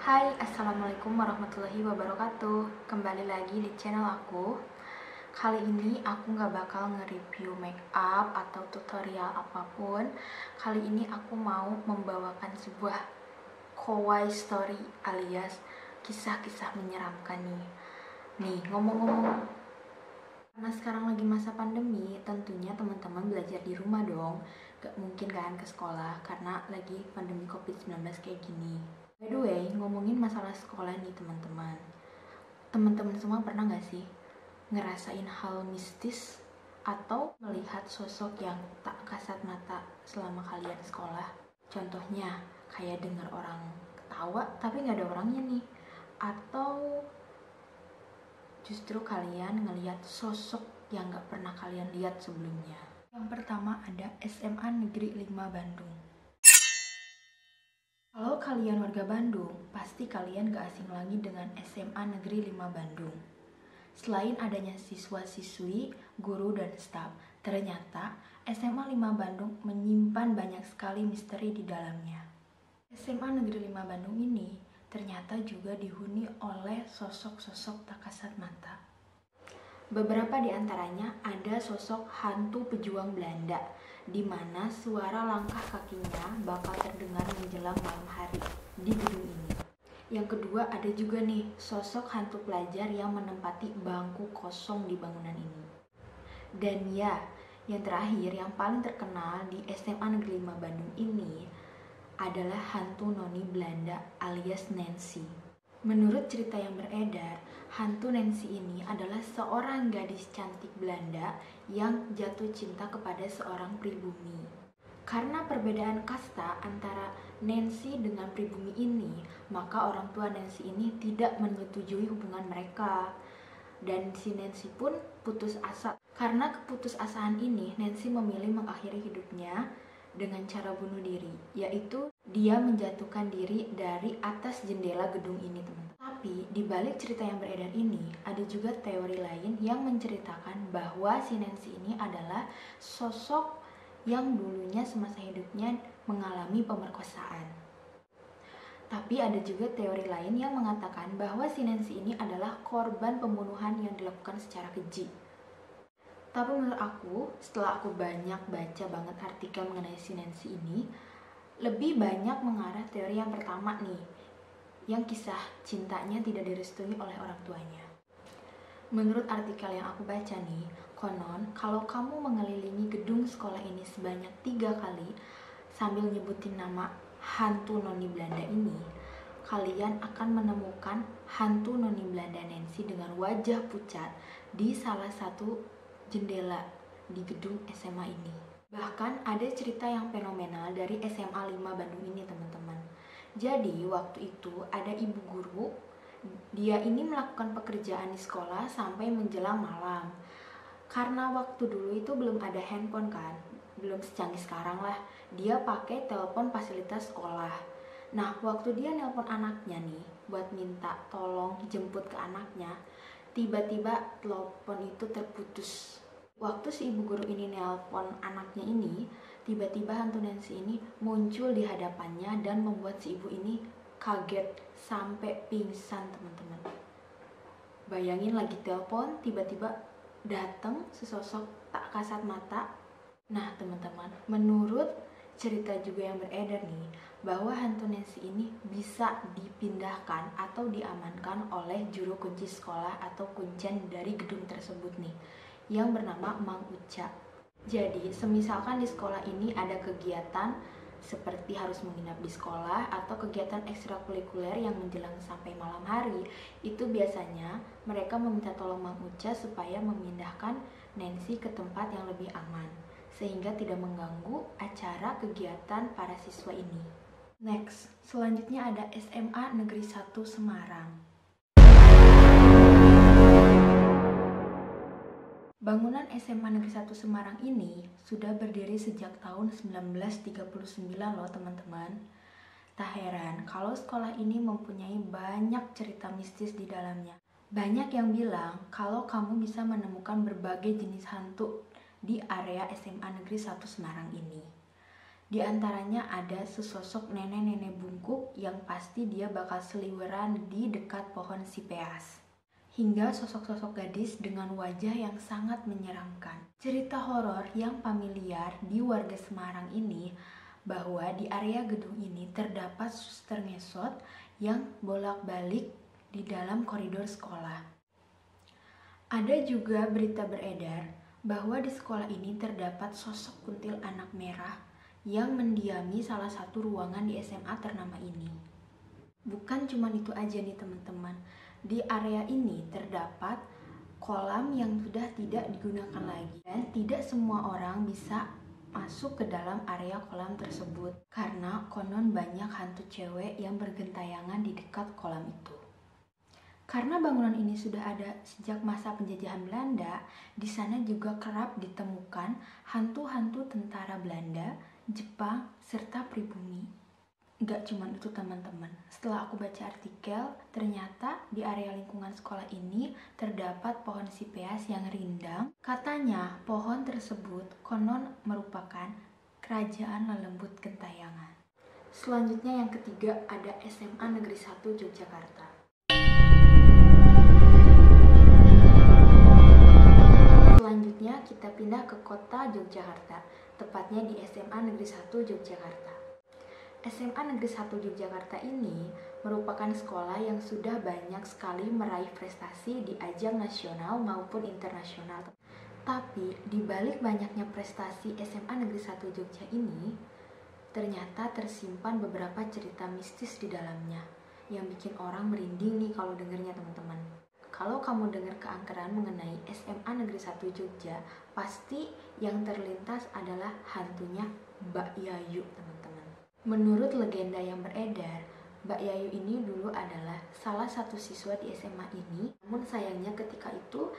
Hai, Assalamualaikum warahmatullahi wabarakatuh. Kembali lagi di channel aku. Kali ini aku gak bakal nge-review make up atau tutorial apapun. Kali ini aku mau membawakan sebuah kawaii story alias kisah-kisah menyeramkan nih. Ngomong-ngomong, karena sekarang lagi masa pandemi, tentunya teman-teman belajar di rumah dong. Gak mungkin kan ke sekolah karena lagi pandemi COVID-19 kayak gini. By the way, ngomongin masalah sekolah nih teman-teman. Teman-teman semua pernah gak sih ngerasain hal mistis atau melihat sosok yang tak kasat mata selama kalian sekolah? Contohnya kayak dengar orang ketawa tapi gak ada orangnya nih. Atau justru kalian ngelihat sosok yang gak pernah kalian lihat sebelumnya. Yang pertama ada SMA Negeri 5 Bandung. Kalau kalian warga Bandung, pasti kalian gak asing lagi dengan SMA Negeri 5 Bandung. Selain adanya siswa-siswi, guru, dan staf, ternyata SMA 5 Bandung menyimpan banyak sekali misteri di dalamnya. SMA Negeri 5 Bandung ini ternyata juga dihuni oleh sosok-sosok tak kasat mata. Beberapa di antaranya ada sosok hantu pejuang Belanda, di mana suara langkah kakinya bakal terdengar menjelang malam hari di gedung ini. Yang kedua ada juga nih sosok hantu pelajar yang menempati bangku kosong di bangunan ini. Dan ya, yang terakhir yang paling terkenal di SMA Negeri 5 Bandung ini adalah hantu noni Belanda alias Nancy. Menurut cerita yang beredar, hantu Nancy ini adalah seorang gadis cantik Belanda yang jatuh cinta kepada seorang pribumi. Karena perbedaan kasta antara Nancy dengan pribumi ini, maka orang tua Nancy ini tidak menyetujui hubungan mereka. Dan si Nancy pun putus asa. Karena keputusasaan ini, Nancy memilih mengakhiri hidupnya dengan cara bunuh diri, yaitu dia menjatuhkan diri dari atas jendela gedung ini, teman-teman. Tapi di balik cerita yang beredar ini, ada juga teori lain yang menceritakan bahwa si Nancy ini adalah sosok yang dulunya semasa hidupnya mengalami pemerkosaan. Tapi ada juga teori lain yang mengatakan bahwa si Nancy ini adalah korban pembunuhan yang dilakukan secara keji. Tapi menurut aku, setelah aku banyak baca banget artikel mengenai si Nancy ini, lebih banyak mengarah teori yang pertama nih, yang kisah cintanya tidak direstui oleh orang tuanya. Menurut artikel yang aku baca nih, konon kalau kamu mengelilingi gedung sekolah ini sebanyak 3 kali sambil nyebutin nama hantu noni Belanda ini, kalian akan menemukan hantu noni Belanda Nancy dengan wajah pucat di salah satu jendela di gedung SMA ini. Bahkan ada cerita yang fenomenal dari SMA 5 Bandung ini, teman-teman. Jadi waktu itu ada ibu guru, dia ini melakukan pekerjaan di sekolah sampai menjelang malam. Karena waktu dulu itu belum ada handphone kan, belum secanggih sekarang lah, dia pakai telepon fasilitas sekolah. Nah waktu dia nelpon anaknya nih buat minta tolong jemput ke anaknya, tiba-tiba telepon itu terputus. Waktu si ibu guru ini nelpon anaknya ini, tiba-tiba hantu Nancy ini muncul di hadapannya dan membuat si ibu ini kaget sampai pingsan, teman-teman. Bayangin lagi telepon, tiba-tiba datang sesosok tak kasat mata. Nah teman-teman, menurut cerita juga yang beredar nih, bahwa hantu Nancy ini bisa dipindahkan atau diamankan oleh juru kunci sekolah atau kuncen dari gedung tersebut nih, yang bernama Mang Uca. Jadi semisalkan di sekolah ini ada kegiatan seperti harus menginap di sekolah atau kegiatan ekstrakurikuler yang menjelang sampai malam hari, itu biasanya mereka meminta tolong Mang Uca supaya memindahkan Nancy ke tempat yang lebih aman, sehingga tidak mengganggu acara kegiatan para siswa ini. Next, selanjutnya ada SMA Negeri 1 Semarang. Bangunan SMA Negeri 1 Semarang ini sudah berdiri sejak tahun 1939 loh teman-teman. Tak heran kalau sekolah ini mempunyai banyak cerita mistis di dalamnya. Banyak yang bilang kalau kamu bisa menemukan berbagai jenis hantu di area SMA Negeri 1 Semarang ini. Di antaranya ada sesosok nenek-nenek bungkuk yang pasti dia bakal seliweran di dekat pohon sipeas. Hingga sosok-sosok gadis dengan wajah yang sangat menyeramkan. Cerita horor yang familiar di warga Semarang ini bahwa di area gedung ini terdapat suster ngesot yang bolak-balik di dalam koridor sekolah. Ada juga berita beredar bahwa di sekolah ini terdapat sosok kuntil anak merah yang mendiami salah satu ruangan di SMA ternama ini. Bukan cuma itu aja nih teman-teman. Di area ini terdapat kolam yang sudah tidak digunakan lagi dan tidak semua orang bisa masuk ke dalam area kolam tersebut karena konon banyak hantu cewek yang bergentayangan di dekat kolam itu. Karena bangunan ini sudah ada sejak masa penjajahan Belanda, di sana juga kerap ditemukan hantu-hantu tentara Belanda, Jepang, serta pribumi. Gak cuman itu teman-teman, setelah aku baca artikel, ternyata di area lingkungan sekolah ini terdapat pohon sipeas yang rindang. Katanya pohon tersebut konon merupakan kerajaan lelembut gentayangan. Selanjutnya yang ketiga ada SMA Negeri 1 Yogyakarta. Selanjutnya kita pindah ke kota Yogyakarta, tepatnya di SMA Negeri 1 Yogyakarta. SMA Negeri 1 Yogyakarta ini merupakan sekolah yang sudah banyak sekali meraih prestasi di ajang nasional maupun internasional. Tapi di balik banyaknya prestasi SMA Negeri 1 Jogja ini, ternyata tersimpan beberapa cerita mistis di dalamnya yang bikin orang merinding nih kalau dengernya teman-teman. Kalau kamu dengar keangkeran mengenai SMA Negeri 1 Jogja, pasti yang terlintas adalah hantunya Mbak Yayu teman-teman. Menurut legenda yang beredar, Mbak Yayu ini dulu adalah salah satu siswa di SMA ini. Namun sayangnya ketika itu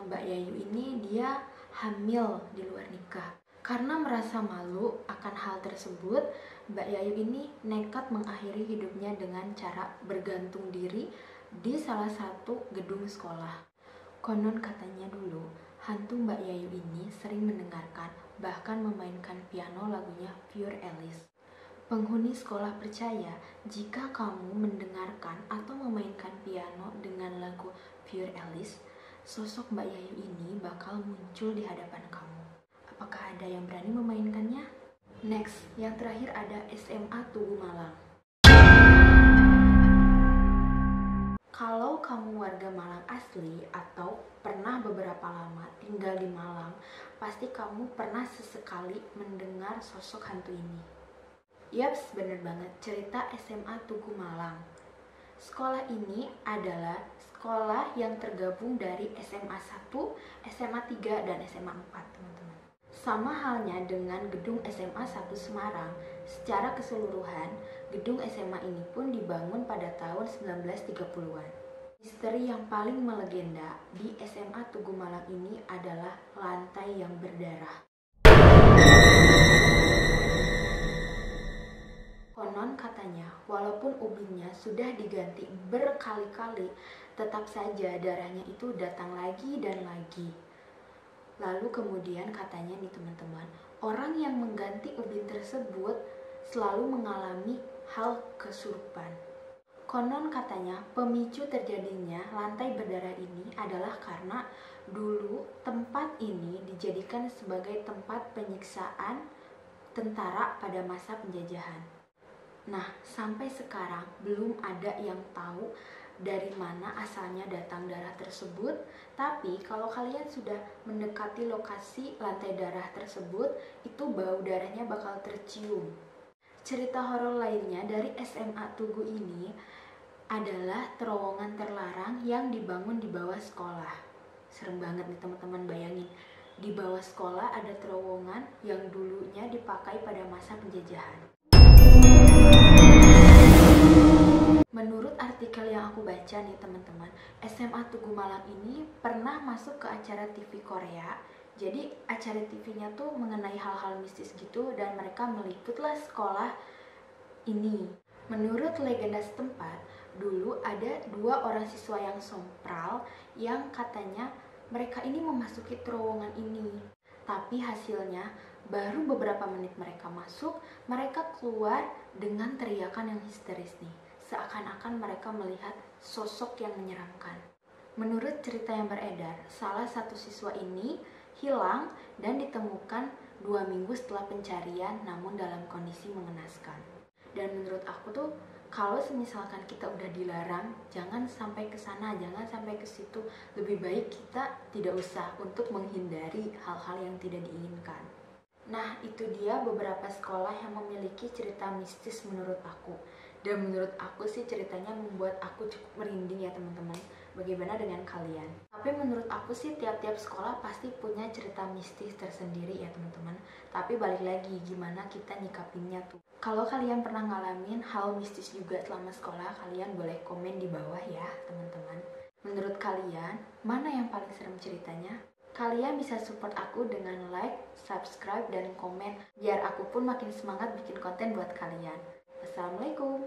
Mbak Yayu ini dia hamil di luar nikah. Karena merasa malu akan hal tersebut, Mbak Yayu ini nekat mengakhiri hidupnya dengan cara bergantung diri di salah satu gedung sekolah. Konon katanya dulu, hantu Mbak Yayu ini sering mendengarkan bahkan memainkan piano lagunya Pure Alice. Penghuni sekolah percaya jika kamu mendengarkan atau memainkan piano dengan lagu Pure Alice, sosok Mbak Yayu ini bakal muncul di hadapan kamu. Apakah ada yang berani memainkannya? Next, yang terakhir ada SMA Tugu Malang. Kalau kamu warga Malang asli atau pernah beberapa lama tinggal di Malang, pasti kamu pernah sesekali mendengar sosok hantu ini. Yaps, bener banget, cerita SMA Tugu Malang. Sekolah ini adalah sekolah yang tergabung dari SMA 1, SMA 3, dan SMA 4, teman-teman. Sama halnya dengan gedung SMA 1 Semarang, secara keseluruhan, gedung SMA ini pun dibangun pada tahun 1930-an. Misteri yang paling melegenda di SMA Tugu Malang ini adalah lantai yang berdarah. Konon katanya, walaupun ubinnya sudah diganti berkali-kali, tetap saja darahnya itu datang lagi dan lagi. Lalu kemudian katanya nih teman-teman, orang yang mengganti ubin tersebut selalu mengalami hal kesurupan. Konon katanya, pemicu terjadinya lantai berdarah ini adalah karena dulu tempat ini dijadikan sebagai tempat penyiksaan tentara pada masa penjajahan. Nah, sampai sekarang belum ada yang tahu dari mana asalnya datang darah tersebut. Tapi kalau kalian sudah mendekati lokasi lantai darah tersebut, itu bau darahnya bakal tercium. Cerita horor lainnya dari SMA Tugu ini adalah terowongan terlarang yang dibangun di bawah sekolah. Serem banget nih teman-teman, bayangin. Di bawah sekolah ada terowongan yang dulunya dipakai pada masa penjajahan. Menurut artikel yang aku baca nih teman-teman, SMA Tugu Malang ini pernah masuk ke acara TV Korea. Jadi acara TV-nya tuh mengenai hal-hal mistis gitu dan mereka meliputlah sekolah ini. Menurut legenda setempat, dulu ada 2 orang siswa yang sompral yang katanya mereka ini memasuki terowongan ini. Tapi hasilnya, baru beberapa menit mereka masuk, mereka keluar dengan teriakan yang histeris nih. Seakan-akan mereka melihat sosok yang menyeramkan. Menurut cerita yang beredar, salah satu siswa ini hilang dan ditemukan 2 minggu setelah pencarian, namun dalam kondisi mengenaskan. Dan menurut aku tuh, kalau misalkan kita udah dilarang, jangan sampai ke sana, jangan sampai ke situ. Lebih baik kita tidak usah untuk menghindari hal-hal yang tidak diinginkan. Nah, itu dia beberapa sekolah yang memiliki cerita mistis menurut aku. Dan menurut aku sih ceritanya membuat aku cukup merinding ya teman-teman. Bagaimana dengan kalian? Tapi menurut aku sih tiap-tiap sekolah pasti punya cerita mistis tersendiri ya teman-teman. Tapi balik lagi gimana kita nyikapinnya tuh. Kalau kalian pernah ngalamin hal mistis juga selama sekolah, kalian boleh komen di bawah ya teman-teman. Menurut kalian, mana yang paling serem ceritanya? Kalian bisa support aku dengan like, subscribe, dan komen biar aku pun makin semangat bikin konten buat kalian. Assalamualaikum.